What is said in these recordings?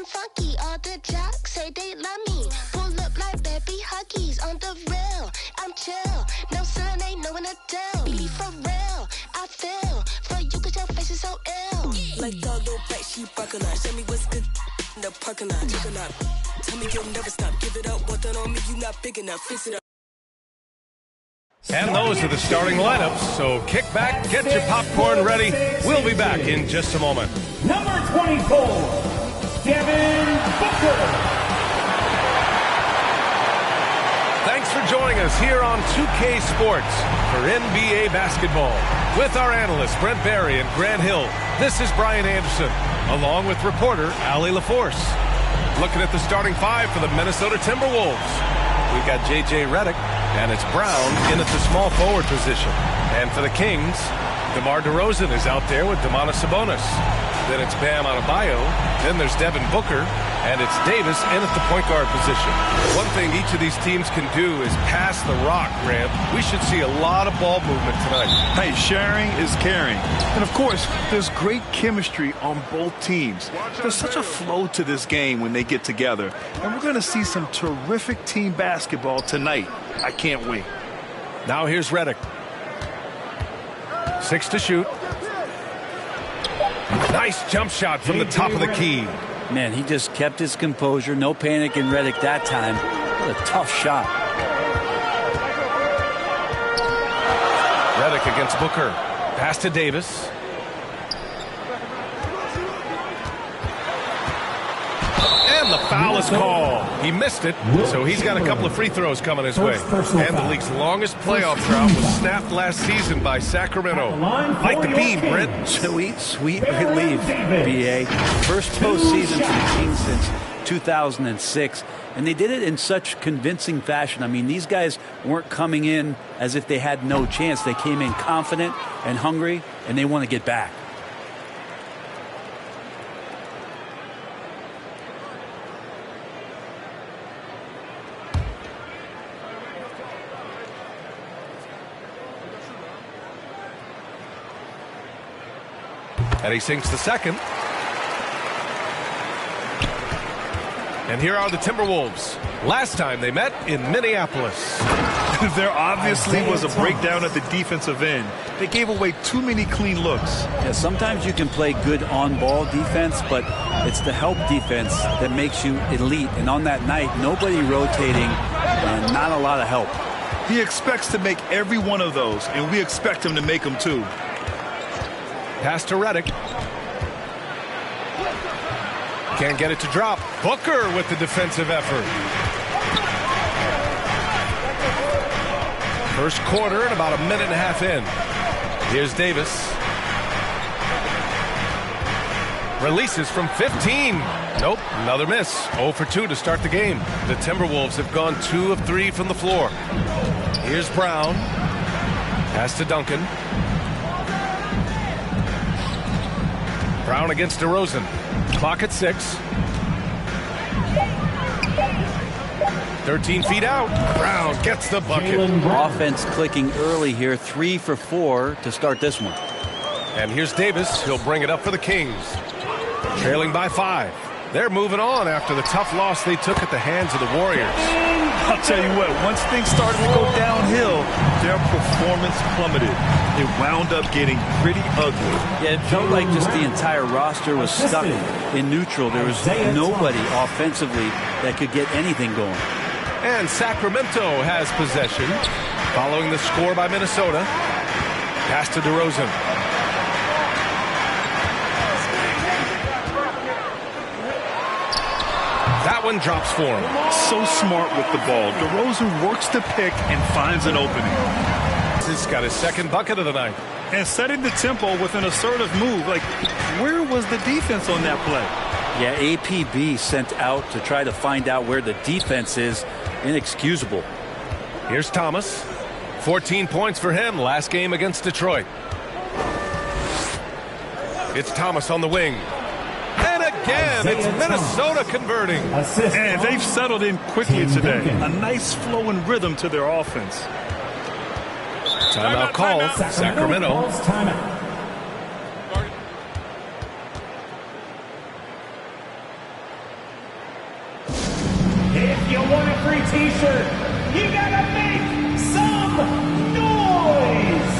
looking funky. All the jocks say they love me. Pull up like baby huggies on the rail. I'm chill. No sun ain't no one to tell. Be for real. I feel for you cause your face is so ill. Like dog, little black sheep, barking on. Show me what's good in the parking lot. Take a knock. Tell me you'll never stop. Give it up. What done on me? You not big enough. Fix it up. And those are the starting lineups, so kick back, get your popcorn ready. We'll be back in just a moment. Number 24, Devin Booker. Thanks for joining us here on 2K Sports for NBA basketball. With our analysts Brent Barry and Grant Hill, this is Brian Anderson, along with reporter Allie LaForce. Looking at the starting five for the Minnesota Timberwolves. We've got J.J. Redick, and it's Brown in at the small forward position. And for the Kings, DeMar DeRozan is out there with Domantas Sabonis. Then it's Bam Adebayo. Then there's Devin Booker, and it's Davis in at the point guard position. One thing each of these teams can do is pass the rock, Grant. We should see a lot of ball movement tonight. Hey, sharing is caring. And, of course, there's great chemistry on both teams. There's such a flow to this game when they get together. And we're going to see some terrific team basketball tonight. I can't wait. Now here's Redick. 6 to shoot. Nice jump shot from the top of the key. Man, he just kept his composure. No panic in Redick that time. What a tough shot. Redick against Booker. Pass to Davis. And the foul is called. He missed it, so he's got a couple of free throws coming his way. And the league's longest playoff drought was snapped last season by Sacramento. Like the beam, Brent. Sweet, sweet relief, B.A. First postseason for the Kings since 2006. And they did it in such convincing fashion. I mean, these guys weren't coming in as if they had no chance. They came in confident and hungry, and they want to get back. And he sinks the second. And here are the Timberwolves. Last time they met in Minneapolis. There obviously was a breakdown at the defensive end. They gave away too many clean looks. Yeah, sometimes you can play good on-ball defense, but it's the help defense that makes you elite. And on that night, nobody rotating and not a lot of help. He expects to make every one of those, and we expect him to make them too. Pass to Redick. Can't get it to drop. Booker with the defensive effort. First quarter and about a minute and a half in. Here's Davis. Releases from 15. Nope, another miss. 0 for 2 to start the game. The Timberwolves have gone 2 of 3 from the floor. Here's Brown. Pass to Duncan. Brown against DeRozan. Clock at 6. 13 feet out. Brown gets the bucket. Offense clicking early here. 3 for 4 to start this one. And here's Davis. He'll bring it up for the Kings. Trailing by 5. They're moving on after the tough loss they took at the hands of the Warriors. I'll tell you what, once things started to go downhill, their performance plummeted. It wound up getting pretty ugly. Yeah, it felt like just the entire roster was stuck in neutral. There was nobody offensively that could get anything going. And Sacramento has possession. Following the score by Minnesota. Pass to DeRozan. That one drops for him. So smart with the ball. DeRozan works the pick and finds an opening. He's got his second bucket of the night. And setting the tempo with an assertive move. Like, where was the defense on that play? Yeah, APB sent out to try to find out where the defense is. Inexcusable. Here's Thomas. 14 points for him last game against Detroit. It's Thomas on the wing. And again, it's Minnesota converting. And they've settled in quickly today. A nice flow and rhythm to their offense. Timeout called. Sacramento. t-shirt. You gotta make some noise.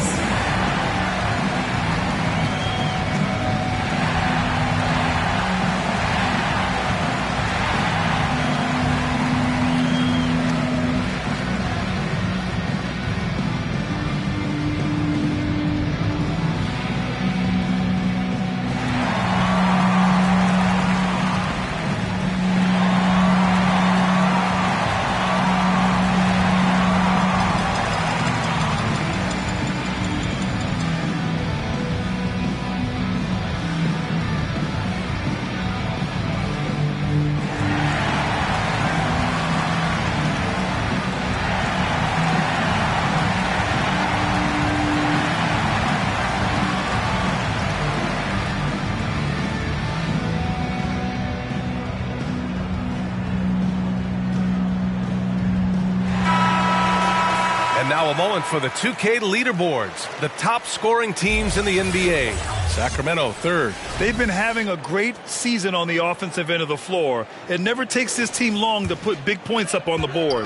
Now a moment for the 2K leaderboards. The top scoring teams in the NBA. Sacramento third. They've been having a great season on the offensive end of the floor. It never takes this team long to put big points up on the board.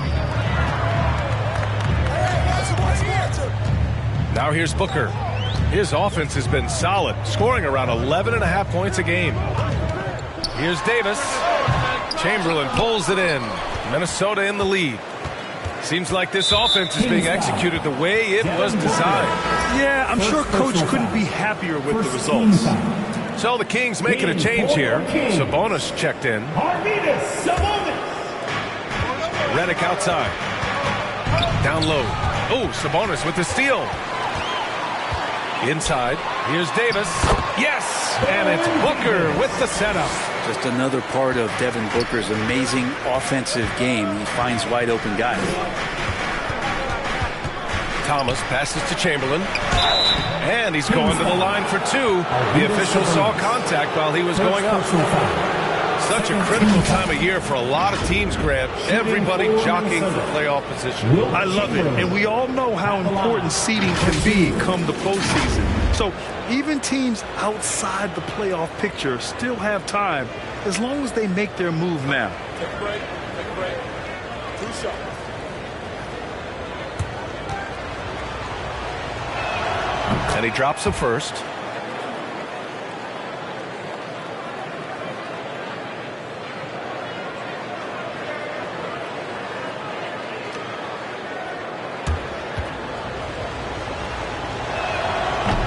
Now here's Booker. His offense has been solid, scoring around 11.5 points a game. Here's Davis. Chamberlain pulls it in. Minnesota in the lead. Seems like this offense is being executed the way it was designed. Yeah, I'm sure Coach couldn't be happier with the results. So the Kings making a change here. Sabonis checked in. Redick outside. Down low. Oh, Sabonis with the steal. Inside. Here's Davis. Yes! And it's Booker with the setup. Just another part of Devin Booker's amazing offensive game. He finds wide open guys. Thomas passes to Chamberlain. And he's going to the line for two. The official saw contact while he was going up. Such a critical time of year for a lot of teams, Grant. Everybody jockeying for playoff position. I love it. And we all know how important seeding can be come the postseason. So even teams outside the playoff picture still have time as long as they make their move now. Take a break. Take a break. 2 shots. And he drops the first.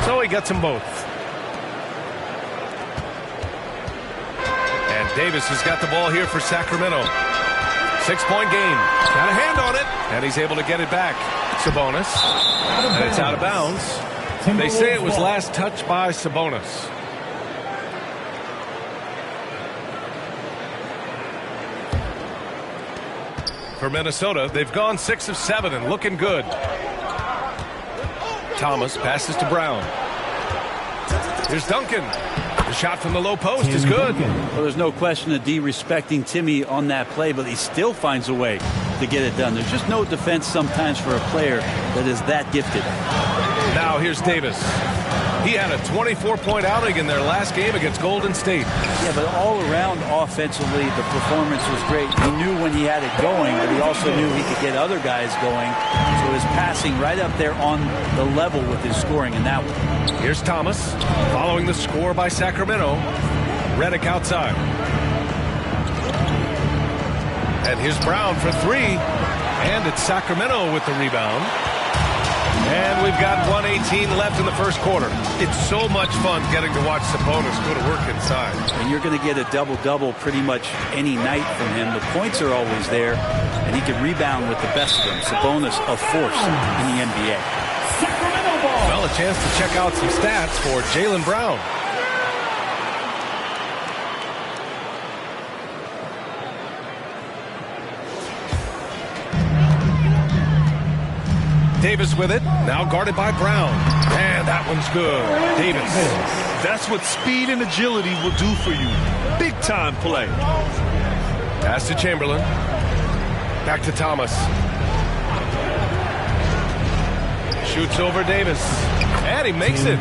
So he gets them both. And Davis has got the ball here for Sacramento. 6-point game. Got a hand on it. And he's able to get it back. Sabonis. And it's out of bounds. They say it was last touched by Sabonis. For Minnesota, they've gone 6 of 7 and looking good. Thomas passes to Brown. Here's Duncan. The shot from the low post is good. Well, there's no question of D respecting Timmy on that play, but he still finds a way to get it done. There's just no defense sometimes for a player that is that gifted. Now here's Davis. He had a 24-point outing in their last game against Golden State. Yeah, but all around offensively, the performance was great. He knew when he had it going, but he also knew he could get other guys going. So his passing right up there on the level with his scoring in that one. Here's Thomas following the score by Sacramento. Redick outside. And here's Brown for 3. And it's Sacramento with the rebound. And we've got 1:18 left in the first quarter. It's so much fun getting to watch Sabonis go to work inside. And you're going to get a double-double pretty much any night from him. The points are always there, and he can rebound with the best of them. Sabonis, a force in the NBA. Well, a chance to check out some stats for Jaylen Brown. Davis with it, now guarded by Brown. And that one's good. Davis. That's what speed and agility will do for you. Big time play. Pass to Chamberlain. Back to Thomas. Shoots over Davis. And he makes it.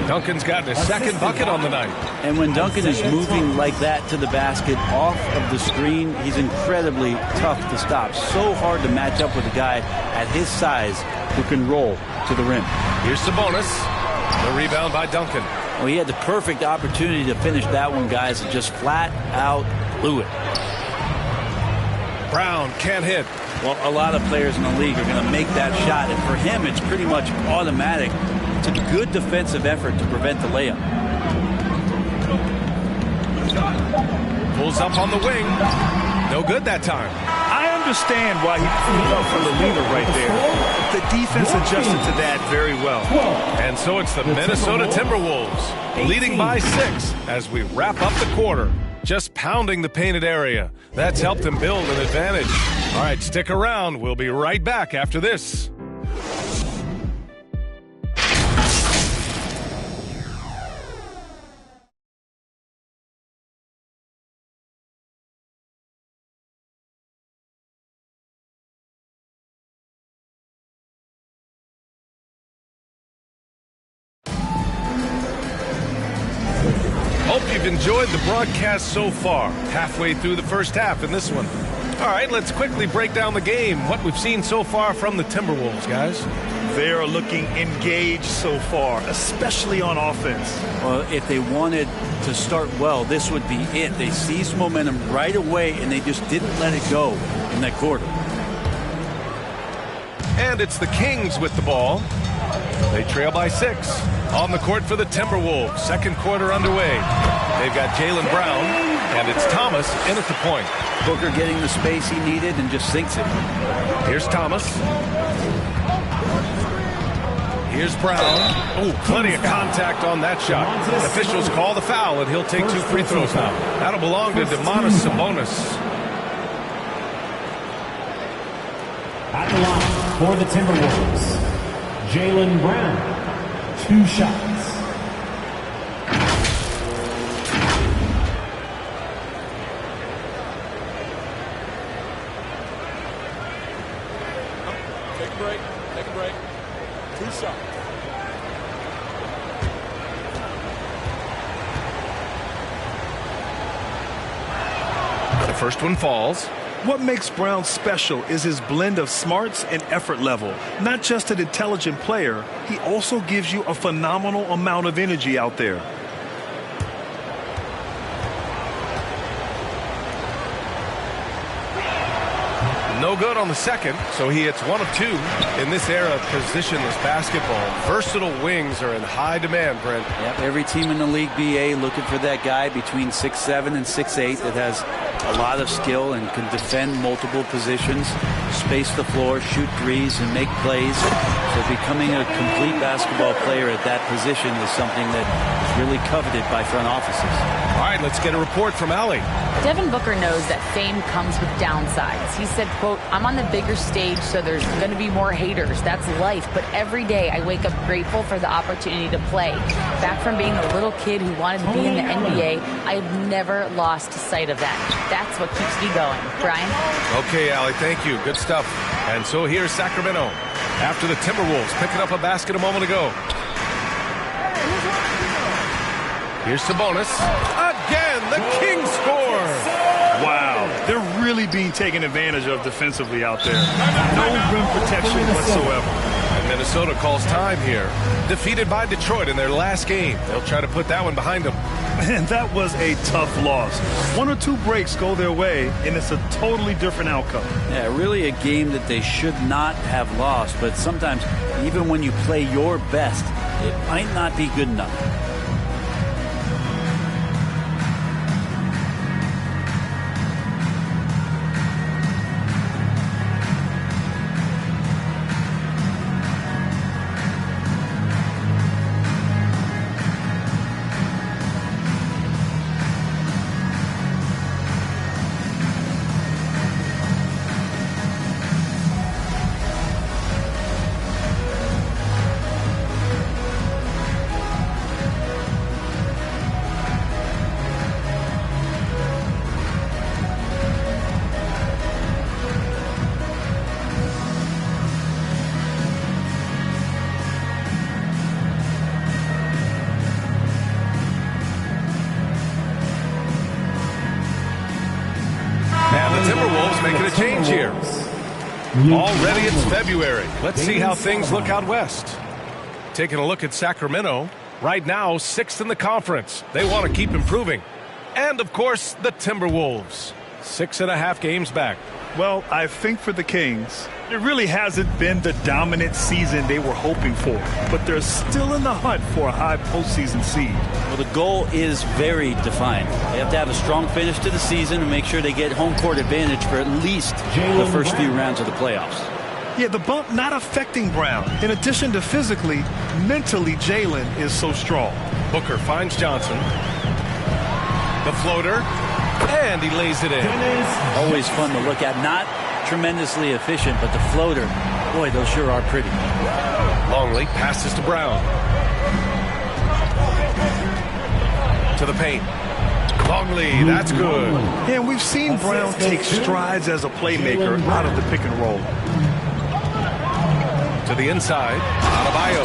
Duncan's gotten his second bucket on the night. And when Duncan is moving like that to the basket off of the screen, he's incredibly tough to stop. So hard to match up with a guy at his size who can roll to the rim. Here's Sabonis. The rebound by Duncan. Well, he had the perfect opportunity to finish that one, guys, and just flat out blew it. Brown can't hit. Well, a lot of players in the league are going to make that shot, and for him, it's pretty much automatic. It's a good defensive effort to prevent the layup. Pulls up on the wing. No good that time. I understand why he pulled up for the leader right there. The defense adjusted to that very well. And so it's the Minnesota Timberwolves leading by 6 as we wrap up the quarter. Just pounding the painted area. That's helped them build an advantage. All right, stick around. We'll be right back after this. Hope you've enjoyed the broadcast so far. Halfway through the first half in this one. All right, let's quickly break down the game. What we've seen so far from the Timberwolves, guys. They are looking engaged so far, especially on offense. Well, if they wanted to start well, this would be it. They seized momentum right away, and they just didn't let it go in that quarter. And it's the Kings with the ball. They trail by 6. On the court for the Timberwolves. Second quarter underway. They've got Jaylen Brown, and it's Thomas in at the point. Booker getting the space he needed and just sinks it. Here's Thomas. Here's Brown. Oh, plenty of contact on that shot. Officials call the foul, and he'll take 2 free throws now. That'll belong to Domantas Sabonis. At the line for the Timberwolves, Jaylen Brown. 2 shots. Take a break. Take a break. 2 shots. The first one falls. What makes Brown special is his blend of smarts and effort level. Not just an intelligent player, he also gives you a phenomenal amount of energy out there. No good on the second, so he hits 1 of 2 in this era of positionless basketball. Versatile wings are in high demand, Brent. Yep, every team in the league, BA, looking for that guy between 6'7" and 6'8" that has a lot of skill and can defend multiple positions, space the floor, shoot threes, and make plays. So becoming a complete basketball player at that position is something that is really coveted by front offices. All right, let's get a report from Allie. Devin Booker knows that fame comes with downsides. He said, quote, "I'm on the bigger stage, so there's going to be more haters. That's life. But every day I wake up grateful for the opportunity to play. Back from being a little kid who wanted to be in the NBA, I've never lost sight of that. That's what keeps me going." Brian? Okay, Allie, thank you. Good stuff. And so here's Sacramento after the Timberwolves picking up a basket a moment ago. Here's Sabonis. Again, the Kings score. Wow, they're really being taken advantage of defensively out there. No rim protection whatsoever. And Minnesota calls time here. Defeated by Detroit in their last game. They'll try to put that one behind them. And that was a tough loss. 1 or 2 breaks go their way, and it's a totally different outcome. Yeah, really a game that they should not have lost. But sometimes, even when you play your best, it might not be good enough. Already it's February. Let's see how things look out west. Taking a look at Sacramento. Right now, 6th in the conference. They want to keep improving. And, of course, the Timberwolves. 6.5 games back. Well, I think for the Kings, it really hasn't been the dominant season they were hoping for. But they're still in the hunt for a high postseason seed. Well, the goal is very defined. They have to have a strong finish to the season and make sure they get home court advantage for at least the first few rounds of the playoffs. Yeah, the bump not affecting Brown. In addition to physically, mentally, Jalen is so strong. Booker finds Johnson. The floater. And he lays it in. Always fun to look at. Not tremendously efficient, but the floater, boy, those sure are pretty. Longley passes to Brown. To the paint. Longley, that's good. Yeah, and we've seen Brown take strides as a playmaker out of the pick and roll. To the inside. Adebayo.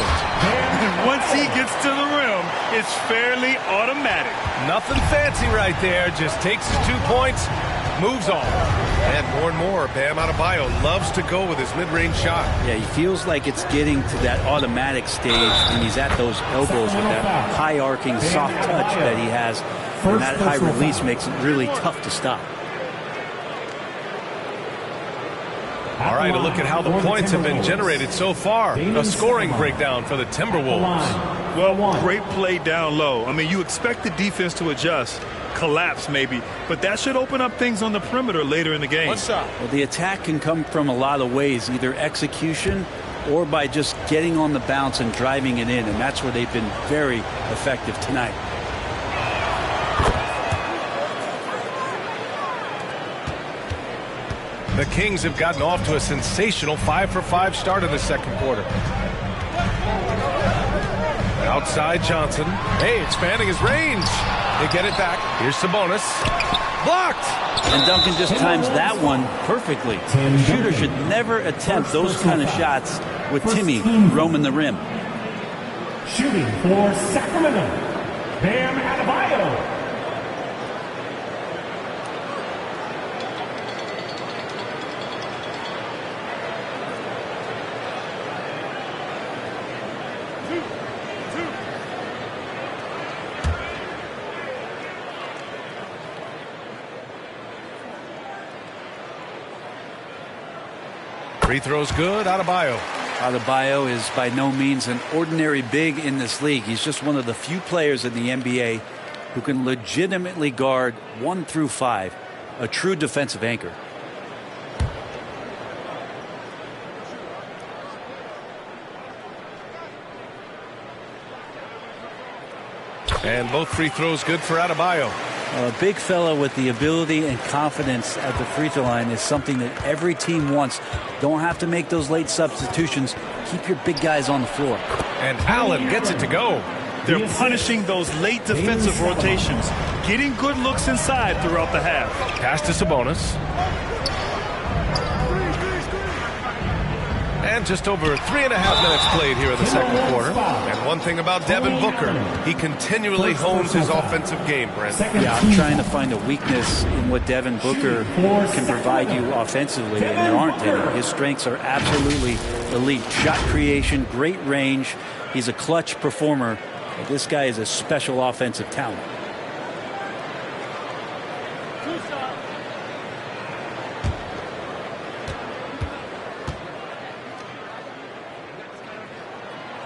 And once he gets to the rim, it's fairly automatic. Nothing fancy right there. Just takes his 2 points, moves on. And more, Bam Adebayo loves to go with his mid-range shot. Yeah, he feels like it's getting to that automatic stage when he's at those elbows with that high-arcing soft touch that he has. And that high release makes it really tough to stop. All right, a look at how the points have been generated so far. A scoring breakdown for the Timberwolves. Well, great play down low. I mean, you expect the defense to adjust, collapse maybe, but that should open up things on the perimeter later in the game. Well, the attack can come from a lot of ways, either execution or by just getting on the bounce and driving it in, and that's where they've been very effective tonight. The Kings have gotten off to a sensational 5-for-5 start in the second quarter. Outside Johnson. Hey, expanding his range. They get it back. Here's Sabonis. Blocked. And Duncan just times that one perfectly. The shooter should never attempt those kind of shots with Timmy roaming the rim. Shooting for Sacramento, Bam Adebayo. Free throw's good. Adebayo. Adebayo is by no means an ordinary big in this league. He's just one of the few players in the NBA who can legitimately guard 1 through 5, a true defensive anchor. And both free throws good for Adebayo. A big fella with the ability and confidence at the free throw line is something that every team wants. Don't have to make those late substitutions. Keep your big guys on the floor. And Allen gets it to go. They're punishing those late defensive rotations, getting good looks inside throughout the half. Pass to Sabonis. And just over 3.5 minutes played here in the second quarter. And one thing about Devin Booker, he continually hones his offensive game, Brent. Yeah, I'm trying to find a weakness in what Devin Booker can provide you offensively, and there aren't any. His strengths are absolutely elite. Shot creation, great range. He's a clutch performer. This guy is a special offensive talent.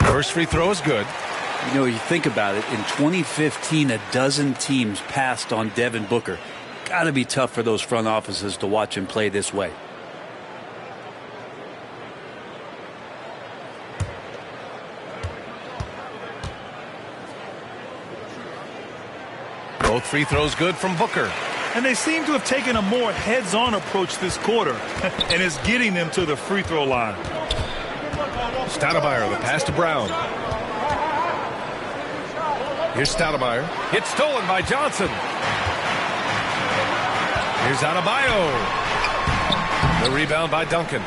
First free throw is good. You know, you think about it, in 2015, a dozen teams passed on Devin Booker. Got to be tough for those front offices to watch him play this way. Both free throws good from Booker. And they seem to have taken a more heads-on approach this quarter, and it's getting them to the free throw line. Stoudemire, the pass to Brown. Here's Stoudemire. It's stolen by Johnson. Here's Adebayo. The rebound by Duncan.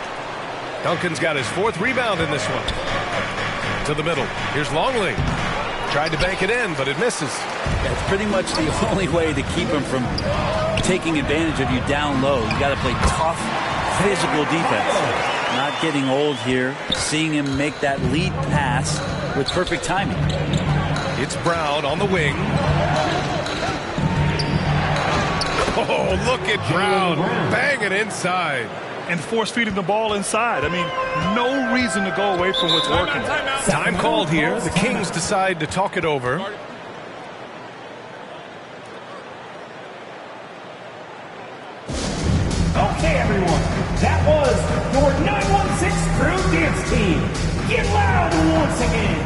Duncan's got his 4th rebound in this one. To the middle. Here's Longley. Tried to bank it in, but it misses. That's pretty much the only way to keep him from taking advantage of you down low. You got to play tough, physical defense. Not getting old here. Seeing him make that lead pass with perfect timing. It's Brown on the wing. Oh, look at Brown banging inside. And force-feeding the ball inside. I mean, no reason to go away from what's working. Time called here. The Kings decide to talk it over. Okay, everyone. That was your 916 Crew Dance Team. Get loud once again.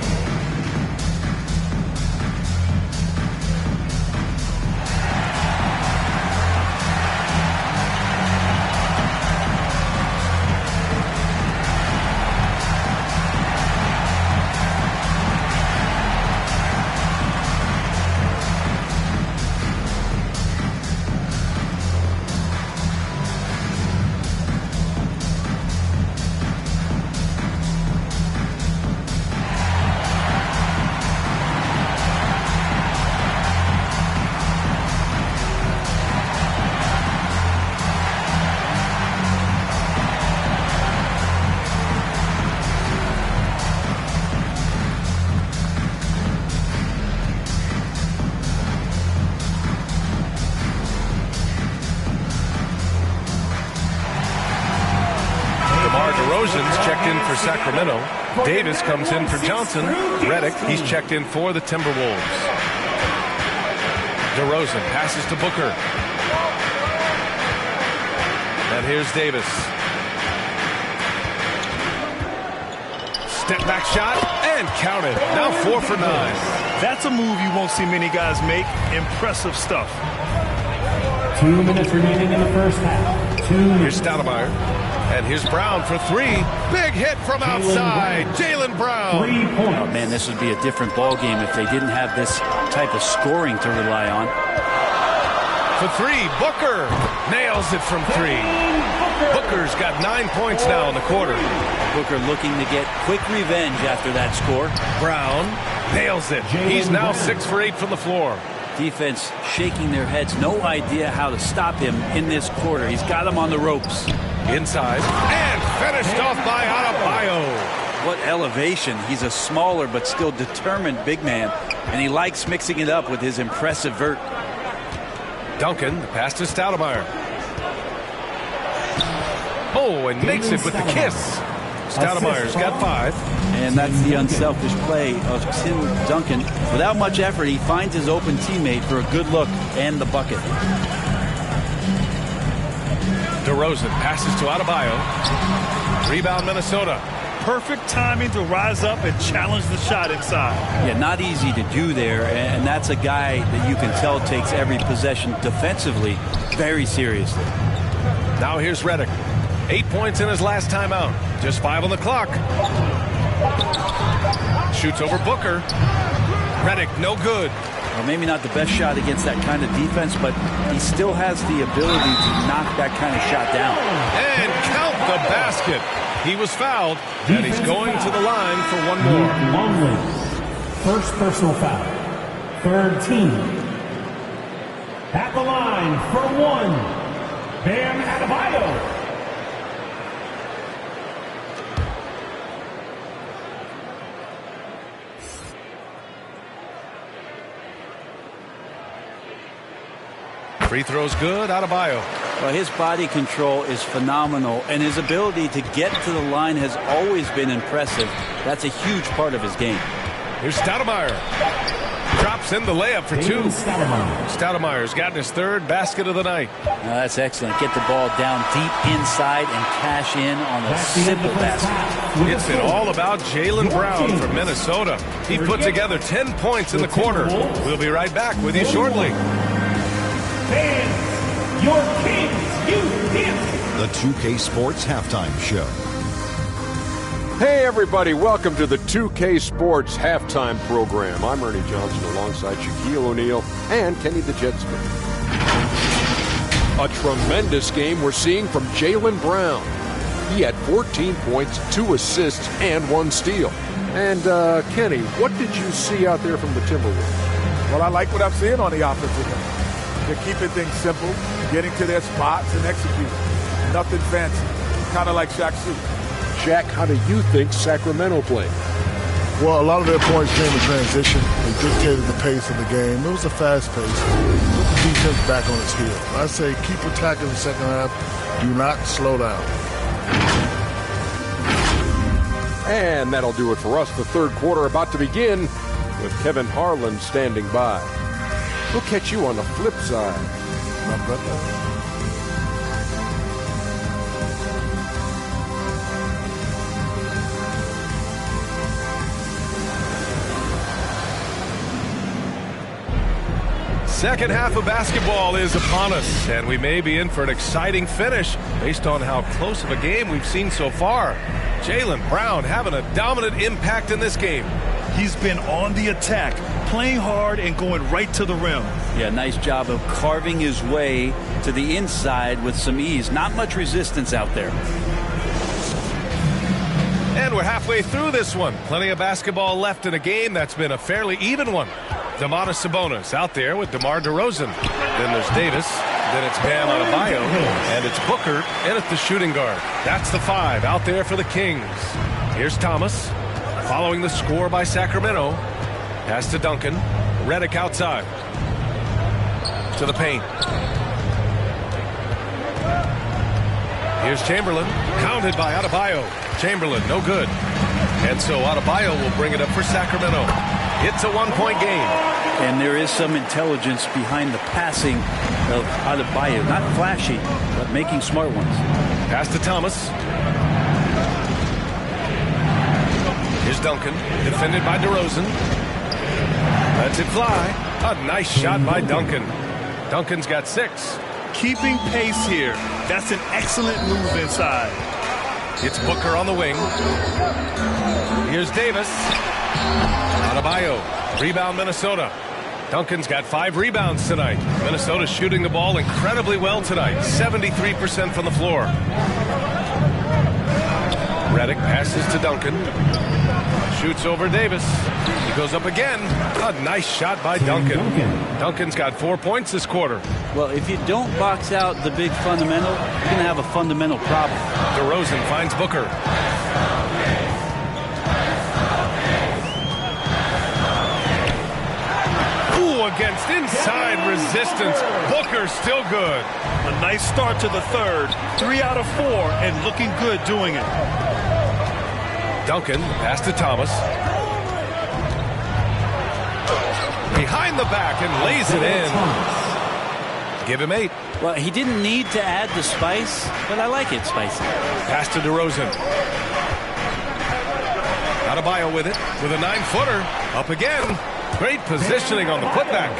DeRozan's checked in for Sacramento. Davis comes in for Johnson. Redick, he's checked in for the Timberwolves. DeRozan passes to Booker. And here's Davis. Step back shot and counted. Now 4 for 9. That's a move you won't see many guys make. Impressive stuff. 2 minutes remaining in the first half. 2 minutes. Here's Stoudemire. And here's Brown for 3. Big hit from outside. Jaylen Brown. 3 points. Oh, man, this would be a different ball game if they didn't have this type of scoring to rely on. For 3, Booker nails it from 3. Booker's got 9 points now in the quarter. Booker looking to get quick revenge after that score. Brown nails it. He's now 6 for 8 from the floor. Defense shaking their heads. No idea how to stop him in this quarter. He's got him on the ropes. Inside and finished off by Adebayo. What elevation. He's a smaller but still determined big man, and he likes mixing it up with his impressive vert. Duncan, the pass to Stoudemire. Oh, and makes it with the kiss. Stoudemire's got 5. And that's the unselfish play of Tim Duncan. Without much effort, he finds his open teammate for a good look and the bucket. DeRozan passes to Adebayo. Rebound Minnesota. Perfect timing to rise up and challenge the shot inside. Yeah, not easy to do there, and that's a guy that you can tell takes every possession defensively very seriously. Now here's Redick. 8 points in his last time out. Just 5 on the clock. Shoots over Booker. Redick, no good. Well, maybe not the best shot against that kind of defense, but he still has the ability to knock that kind of shot down. And count the basket. He was fouled, and he's going to the line for one more. Longley. First personal foul. Third team. At the line for 1. Bam Adebayo. Free throw's good. Adebayo. Well, his body control is phenomenal, and his ability to get to the line has always been impressive. That's a huge part of his game. Here's Stoudemire. Drops in the layup for 2. Stoudemire's gotten his 3rd basket of the night. That's excellent. Get the ball down deep inside and cash in on a simple basket. It's been all about Jaylen Brown from Minnesota. He put together 10 points in the quarter. We'll be right back with you shortly. Fans, your Kings Youth Dance. The 2K Sports Halftime Show. Hey everybody, welcome to the 2K Sports Halftime Program. I'm Ernie Johnson alongside Shaquille O'Neal and Kenny the Jet Smith. A tremendous game we're seeing from Jaylen Brown. He had 14 points, 2 assists, and 1 steal. And Kenny, what did you see out there from the Timberwolves? Well, I like what I'm seeing on the offensive end. They're keeping things simple, getting to their spots and executing. Nothing fancy. kind of like Shaq's shoot. Shaq, how do you think Sacramento played? Well, a lot of their points came in transition. They dictated the pace of the game. It was a fast pace. Put the defense back on its heels. I say keep attacking the second half. Do not slow down. And that'll do it for us. The third quarter about to begin with Kevin Harlan standing by. We'll catch you on the flip side. My brother. Second half of basketball is upon us, and we may be in for an exciting finish based on how close of a game we've seen so far. Jaylen Brown having a dominant impact in this game. He's been on the attack, playing hard and going right to the rim. Yeah, nice job of carving his way to the inside with some ease. Not much resistance out there. And we're halfway through this one. Plenty of basketball left in a game that's been a fairly even one. Domantas Sabonis out there with DeMar DeRozan. Then there's Davis. Then it's Bam Adebayo. And it's Booker in at the shooting guard. That's the 5 out there for the Kings. Here's Thomas following the score by Sacramento. Pass to Duncan. Redick outside. To the paint. Here's Chamberlain. Counted by Adebayo. Chamberlain, no good. And so Adebayo will bring it up for Sacramento. It's a one-point game. And there is some intelligence behind the passing of Adebayo. Not flashy, but making smart ones. Pass to Thomas. Here's Duncan, defended by DeRozan. Lets it fly. A nice shot by Duncan. Duncan's got 6. Keeping pace here. That's an excellent move inside. It's Booker on the wing. Here's Davis. Adebayo. Rebound Minnesota. Duncan's got 5 rebounds tonight. Minnesota's shooting the ball incredibly well tonight. 73% from the floor. Redick passes to Duncan. Shoots over Davis. He goes up again. A nice shot by Duncan. Duncan's got 4 points this quarter. Well, if you don't box out the big fundamental, you're going to have a fundamental problem. DeRozan finds Booker. Ooh, against inside resistance. Booker still good. A nice start to the third. 3 out of 4 and looking good doing it. Duncan, pass to Thomas. Behind the back and lays it in. Give him 8. Well, he didn't need to add the spice, but I like it spicy. Pass to DeRozan. Adebayo with it, with a 9-footer. Up again. Great positioning on the putback.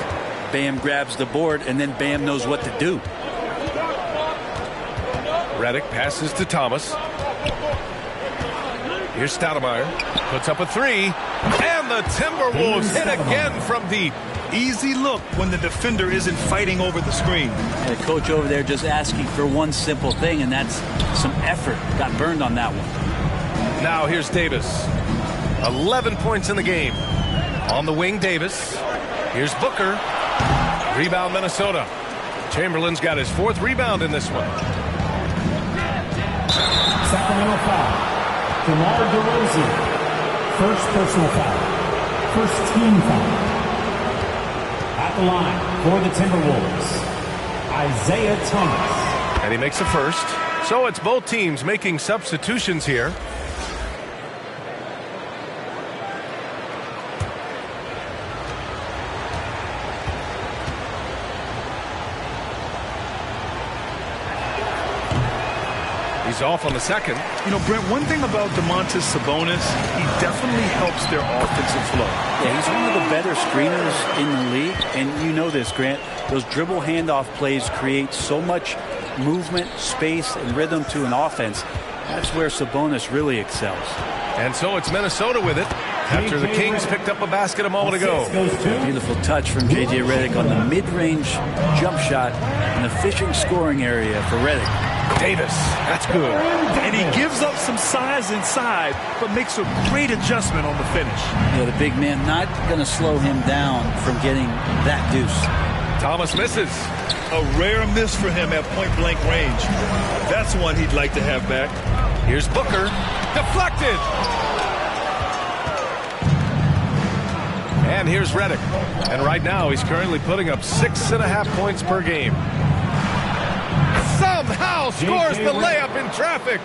Bam grabs the board, and then Bam knows what to do. Redick passes to Thomas. Here's Stoudemire. Puts up a 3. And the Timberwolves hit again from deep. Easy look when the defender isn't fighting over the screen. And the coach over there just asking for one simple thing, and that's some effort. Got burned on that one. Now here's Davis. 11 points in the game. On the wing, Davis. Here's Booker. Rebound, Minnesota. Chamberlain's got his 4th rebound in this one. Sacramento foul. DeMar DeRozan. First personal foul. First team foul. At the line for the Timberwolves, Isaiah Thomas. And he makes the first. So it's both teams making substitutions here. He's off on the second. You know, Brent, one thing about Domantas Sabonis, he definitely helps their offensive flow. Yeah, he's one of the better screeners in the league. And you know this, Grant. Those dribble handoff plays create so much movement, space, and rhythm to an offense. That's where Sabonis really excels. And so it's Minnesota with it after the Kings picked up a basket a moment ago. Beautiful touch from J.J. Redick on the mid-range jump shot in the fishing scoring area for Redick. Davis, that's good. And he gives up some size inside, but makes a great adjustment on the finish. You know, the big man not going to slow him down from getting that deuce. Thomas misses. A rare miss for him at point-blank range. That's one he'd like to have back. Here's Booker. Deflected. And here's Redick. And right now he's currently putting up 6.5 points per game. Somehow scores the layup in traffic.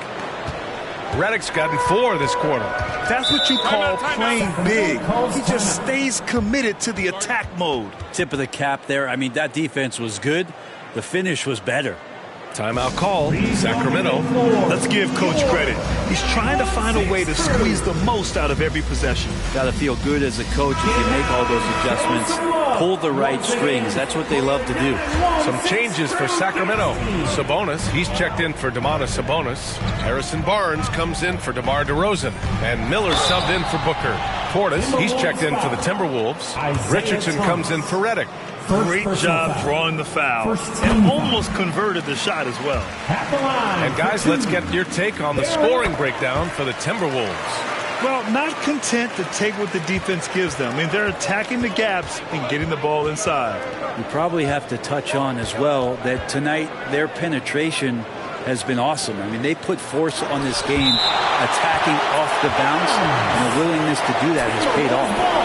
Redick's gotten 4 this quarter. That's what you call playing big. He just stays committed to the attack mode. Tip of the cap there. I mean, that defense was good. The finish was better. Timeout call, Sacramento. Let's give Coach credit. He's trying to find a way to squeeze the most out of every possession. Got to feel good as a coach if you make all those adjustments. Pull the right strings. That's what they love to do. Some changes for Sacramento. Sabonis, he's checked in for Domantas Sabonis. Harrison Barnes comes in for DeMar DeRozan. And Miller subbed in for Booker. Portis, he's checked in for the Timberwolves. Richardson comes in for Redick. Great job drawing the foul and almost converted the shot as well. And guys, let's get your take on the scoring breakdown for the Timberwolves. Well, not content to take what the defense gives them. I mean, they're attacking the gaps and getting the ball inside. You probably have to touch on as well that tonight their penetration has been awesome. I mean, they put force on this game, attacking off the bounce, and the willingness to do that has paid off.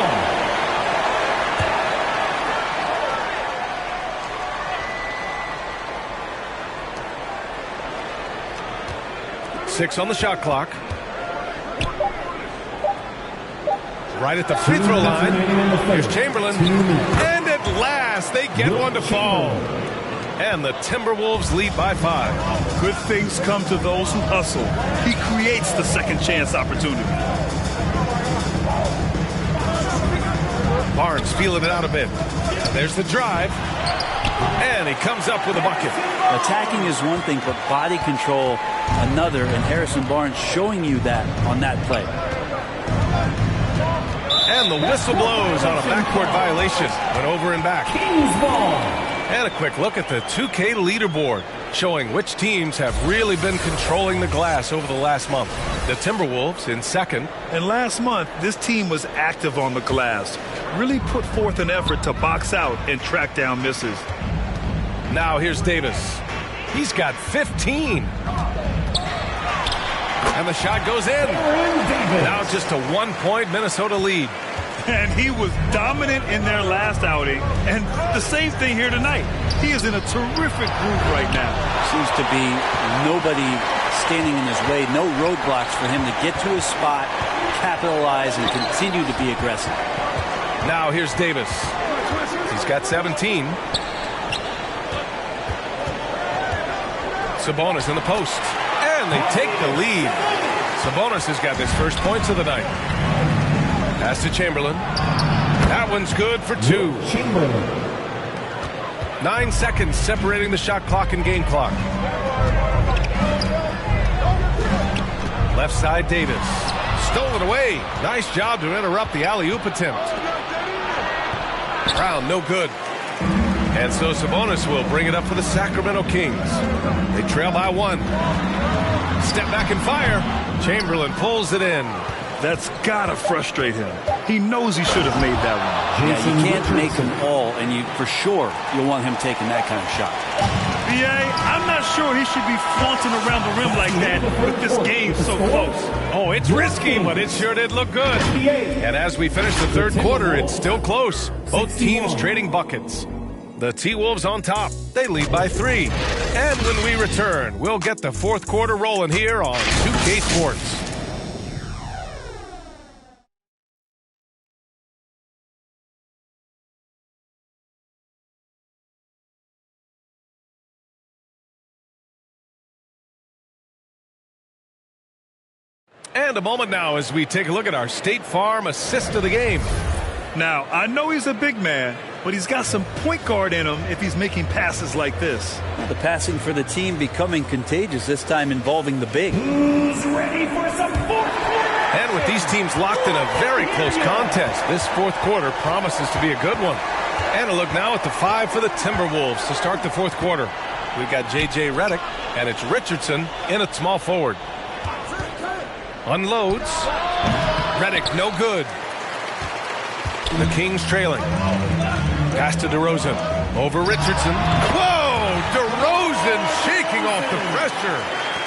6 on the shot clock. Right at the free throw line. Here's Chamberlain. And at last, they get one to fall. And the Timberwolves lead by 5. Good things come to those who hustle. He creates the second chance opportunity. Barnes feeling it out a bit. There's the drive. And he comes up with a bucket. Attacking is one thing, but body control another, and Harrison Barnes showing you that on that play. And the whistle blows on a backcourt violation. Went over and back. And a quick look at the 2K leaderboard, showing which teams have really been controlling the glass over the last month. The Timberwolves in second. And last month, this team was active on the glass. Really put forth an effort to box out and track down misses. Now here's Davis. He's got 15. And the shot goes in. Now just a 1-point Minnesota lead. And he was dominant in their last outing. And the same thing here tonight. He is in a terrific groove right now. Seems to be nobody standing in his way. No roadblocks for him to get to his spot, capitalize, and continue to be aggressive. Now here's Davis. He's got 17. Sabonis in the post. And they take the lead. Sabonis has got his first points of the night. Pass to Chamberlain. That one's good for 2. 9 seconds separating the shot clock and game clock. Left side, Davis. Stolen away. Nice job to interrupt the alley-oop attempt. Brown, no good. And so Sabonis will bring it up for the Sacramento Kings. They trail by 1. Step back and fire. Chamberlain pulls it in. That's gotta frustrate him. He knows he should have made that one. Yeah, you can't make them all, and you for sure you'll want him taking that kind of shot. BA, I'm not sure he should be flaunting around the rim like that with this game so close. Oh, it's risky, but it sure did look good. And as we finish the third quarter, it's still close. Both teams trading buckets. The T-Wolves on top. They lead by 3. And when we return, we'll get the fourth quarter rolling here on 2K Sports. And a moment now as we take a look at our State Farm assist of the game. Now, I know he's a big man, but he's got some point guard in him if he's making passes like this. The passing for the team becoming contagious, this time involving the big. Who's ready for some fourth quarter? And with these teams locked in a very close contest, this fourth quarter promises to be a good one. And a look now at the 5 for the Timberwolves to start the fourth quarter. We've got J.J. Redick, and it's Richardson in at small forward. Unloads. Redick, no good. The Kings trailing. Pass to DeRozan. Over Richardson. Whoa! DeRozan shaking off the pressure.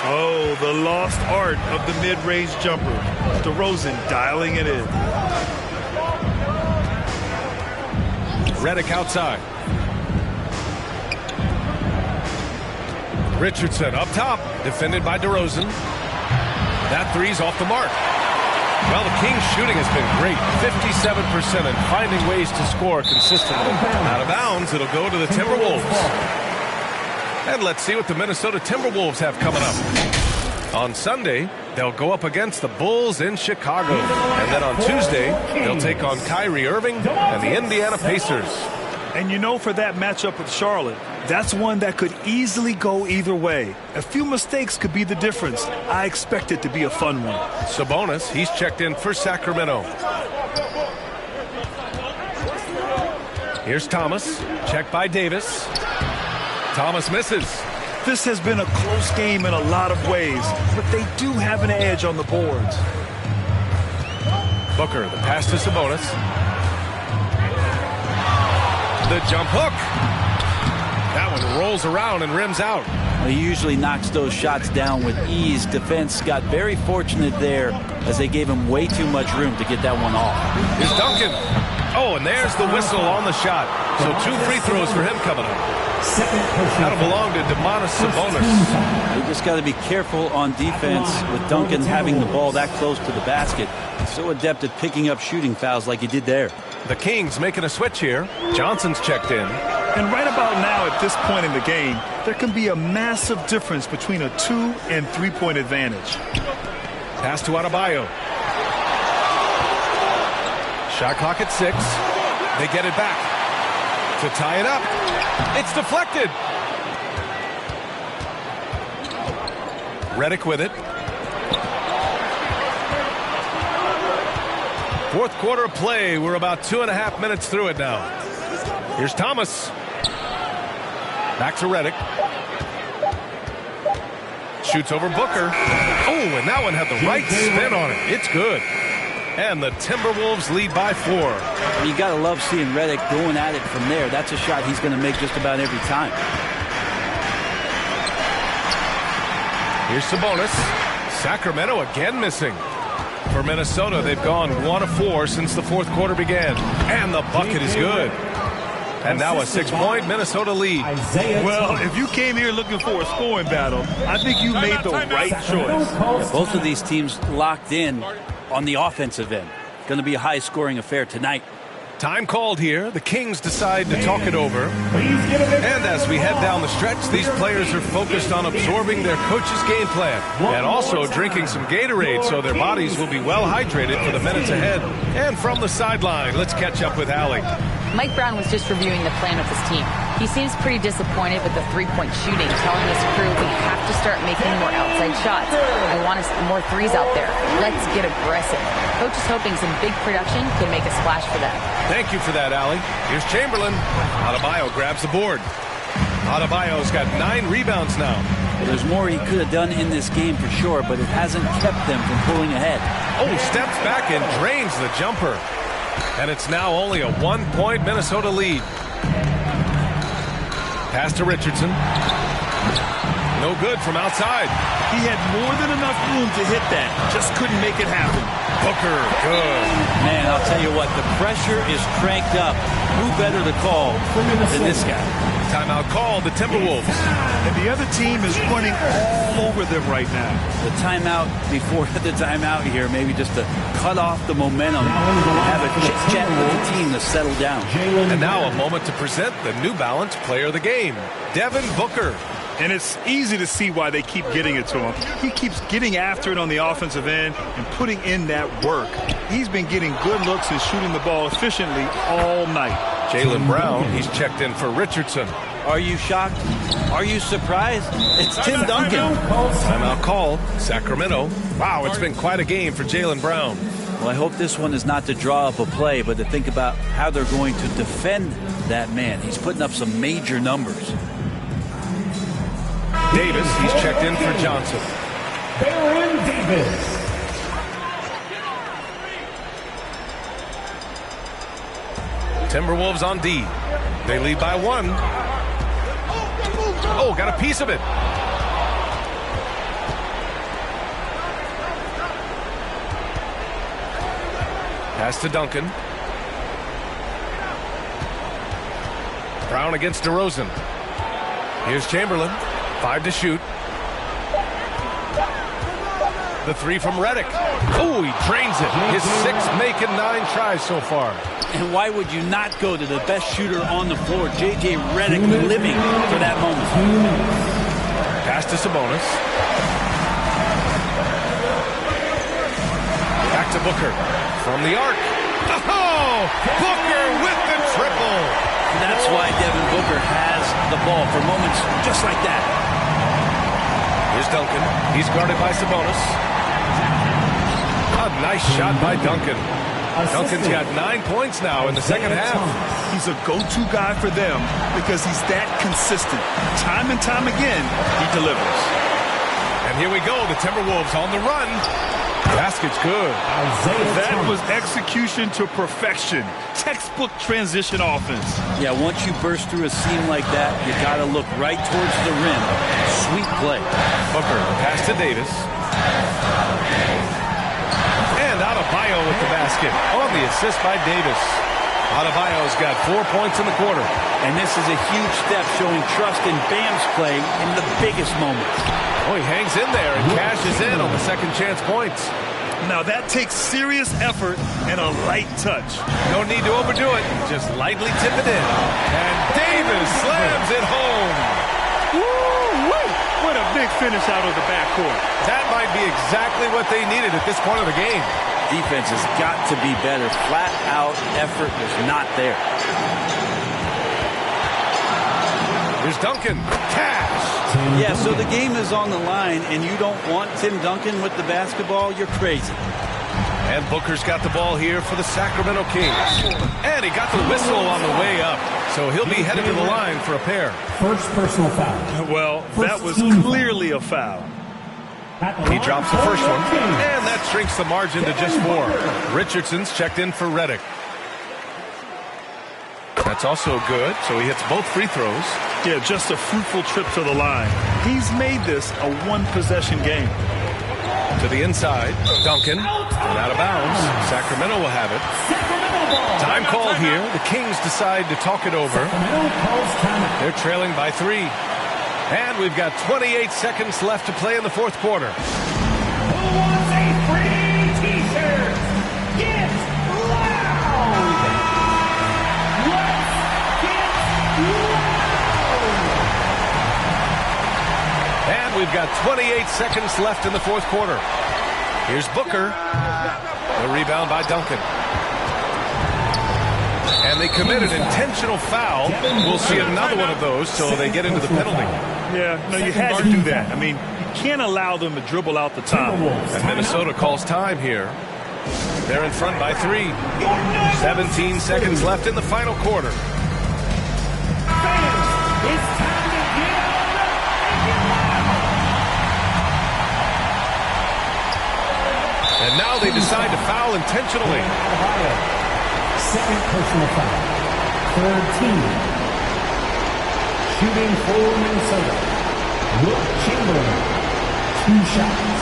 Oh, the lost art of the mid-range jumper. DeRozan dialing it in. Redick outside. Richardson up top, defended by DeRozan. That three's off the mark. Well, the Kings' shooting has been great, 57%, and finding ways to score consistently. Out of bounds, it'll go to the Timberwolves. And let's see what the Minnesota Timberwolves have coming up. On Sunday, they'll go up against the Bulls in Chicago. And then on Tuesday, they'll take on Kyrie Irving and the Indiana Pacers. And you know, for that matchup with Charlotte, that's one that could easily go either way. A few mistakes could be the difference. I expect it to be a fun one. Sabonis, he's checked in for Sacramento. Here's Thomas, checked by Davis. Thomas misses. This has been a close game in a lot of ways, but they do have an edge on the boards. Booker, the pass to Sabonis. The jump hook. That one rolls around and rims out. He usually knocks those shots down with ease. Defense got very fortunate there as they gave him way too much room to get that one off. Here's Duncan. Oh, and there's the whistle on the shot. So 2 free throws for him coming up. That'll belong to Domantas Sabonis. You just got to be careful on defense with Duncan having the ball that close to the basket. So adept at picking up shooting fouls like he did there. The Kings making a switch here. Johnson's checked in. And right about now at this point in the game, there can be a massive difference between a 2- and 3-point advantage. Pass to Adebayo. Shot clock at 6. They get it back to tie it up. It's deflected. Redick with it. Fourth quarter of play. We're about 2.5 minutes through it now. Here's Thomas. Back to Redick. Shoots over Booker. Oh, and that one had the right spin on it. It's good. And the Timberwolves lead by 4. You got to love seeing Redick going at it from there. That's a shot he's going to make just about every time. Here's Sabonis. Sacramento again missing. For Minnesota, they've gone 1 of 4 since the fourth quarter began. And the bucket is good. And now a 6-point Minnesota lead. Well, if you came here looking for a scoring battle, I think you made the right choice. Yeah, both of these teams locked in on the offensive end. Going to be a high-scoring affair tonight. Time called here. The Kings decide to talk it over. And as we head down the stretch, these players are focused on absorbing their coach's game plan and also drinking some Gatorade so their bodies will be well hydrated for the minutes ahead. And from the sideline, let's catch up with Allie. Mike Brown was just reviewing the plan with his team. He seems pretty disappointed with the three-point shooting, telling his crew we have to start making more outside shots. I want to see more threes out there. Let's get aggressive. Coach is hoping some big production can make a splash for them. Thank you for that, Allie. Here's Chamberlain. Adebayo grabs the board. Adebayo's got 9 rebounds now. Well, there's more he could have done in this game for sure, but it hasn't kept them from pulling ahead. Oh, steps back and drains the jumper. And it's now only a 1-point Minnesota lead. Pass to Richardson. No good from outside. He had more than enough room to hit that. Just couldn't make it happen. Booker, good. Man, I'll tell you what, the pressure is cranked up. Who better to call than this guy? Timeout called the Timberwolves. And the other team is running all over them right now. The timeout before the timeout here, maybe just to cut off the momentum and have a chit-chat with the team to settle down. And now a moment to present the New Balance Player of the Game, Devin Booker. And it's easy to see why they keep getting it to him. He keeps getting after it on the offensive end and putting in that work. He's been getting good looks and shooting the ball efficiently all night. Jaylen Brown, he's checked in for Richardson. Are you shocked? Are you surprised? It's Tim Duncan. Timeout called. Sacramento. Wow, it's been quite a game for Jaylen Brown. Well, I hope this one is not to draw up a play, but to think about how they're going to defend that man. He's putting up some major numbers. Davis, he's checked in for Johnson. Baron Davis. Timberwolves on D. They lead by 1. Oh, got a piece of it. Pass to Duncan. Brown against DeRozan. Here's Chamberlain. 5 to shoot. The 3 from Redick. Oh, he drains it. His 6th make in 9 tries so far. And why would you not go to the best shooter on the floor, J.J. Redick, living for that moment? Pass to Sabonis. Back to Booker. From the arc. Oh! Booker with the triple! That's why Devin Booker has the ball for moments just like that. Here's Duncan. He's guarded by Sabonis. A nice shot by Duncan. Duncan's got 9 points now in the second half. He's a go-to guy for them because he's that consistent. Time and time again, he delivers. And here we go, the Timberwolves on the run. Basket's good. That was execution to perfection. Textbook transition offense. Yeah, once you burst through a seam like that, you got to look right towards the rim. Sweet play. Booker, pass to Davis. And Adebayo with the basket on the assist by Davis. Adebayo's got 4 points in the quarter. And this is a huge step showing trust in Bam's play in the biggest moments. Oh, he hangs in there and cashes in on the second chance points. Now that takes serious effort and a light touch. No need to overdo it. Just lightly tip it in. And Davis slams it home. Woo-wee! What a big finish out of the backcourt. That might be exactly what they needed at this point of the game. Defense has got to be better. Flat out effort was not there. Here's Duncan. Cash. Yeah, so the game is on the line, and you don't want Tim Duncan with the basketball, you're crazy. And Booker's got the ball here for the Sacramento Kings. And he got the whistle on the way up, so he'll be headed to the line for a pair. First personal foul. Well, that was clearly a foul. He drops the first one, and that shrinks the margin to just 4. Richardson's checked in for Redick. That's also good, so he hits both free throws. Yeah, just a fruitful trip to the line. He's made this a one-possession game. To the inside, Duncan, and out of bounds. Sacramento will have it. Time called here. The Kings decide to talk it over. They're trailing by 3. And we've got 28 seconds left to play in the fourth quarter. Who wants a free t-shirt? Get loud! Let's get loud! And we've got 28 seconds left in the fourth quarter. Here's Booker. The rebound by Duncan. And they commit an intentional foul. We'll see another one of those, so they get into the penalty. Yeah, no, you had to do that. I mean, you can't allow them to dribble out the top. And Minnesota calls time here. They're in front by 3. 17 seconds left in the final quarter. It's time to get And now they decide to foul intentionally. Second personal foul. Third team. Shooting for Minnesota. Wilt Chamberlain. 2 shots.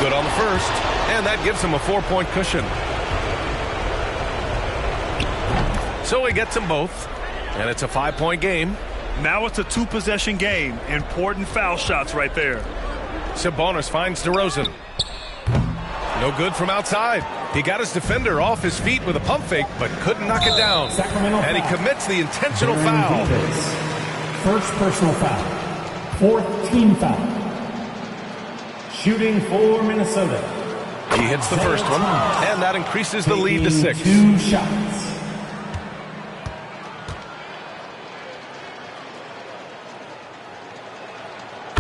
Good on the first, and that gives him a 4-point cushion. So he gets them both, and it's a 5-point game. Now it's a 2-possession game. Important foul shots right there. Sabonis finds DeRozan. No good from outside. He got his defender off his feet with a pump fake, but couldn't knock it down. And he commits the intentional foul. First personal foul. Fourth team foul. Shooting for Minnesota. He hits the first one, and that increases the lead to 6. 2 shots.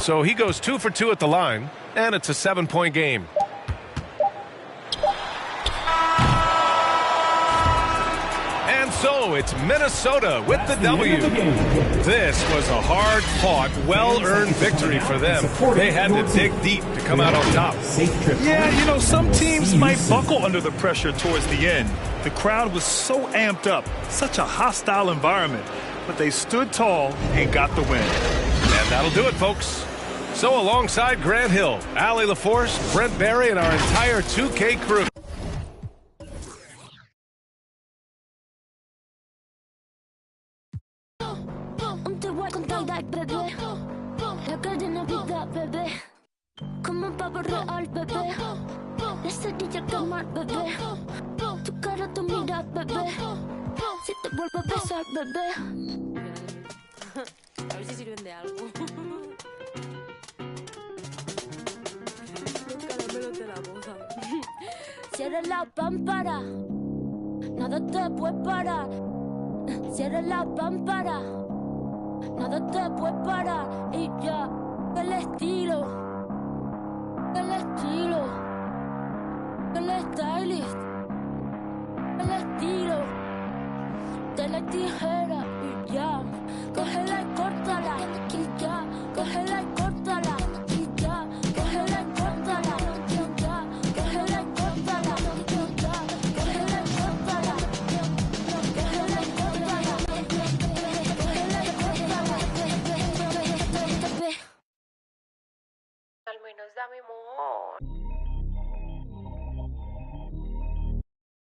So he goes 2 for 2 at the line, and it's a 7-point game. And So it's Minnesota with the W. This was a hard-fought, well-earned victory for them. They had to dig deep to come out on top. Yeah, you know, some teams might buckle under the pressure towards the end. The crowd was so amped up, such a hostile environment, but they stood tall and got the win. And that'll do it, folks. So alongside Grant Hill, Allie LaForce, Brent Barry, and our entire 2K crew. Como un pavo real, bebé. La cerilla quemar, bebé. Tu cara, tu mirada, bebé. Si te vuelvo a besar, bebé. A ver si sirven de algo. Los caramelos de la boca. Cierra la pámpara. Nada te puede parar. Cierra la pámpara. Nada te puede parar. Y ya, el estilo. El estilo, el stylist, el estilo de la tijera y ya, cógela y córtala y ya, cógela y córtala y ya, cógela y córtala y ya, cógela y córtala y ya, cógela y córtala, cógela y córtala, cógela y córtala. Al menos dame amor.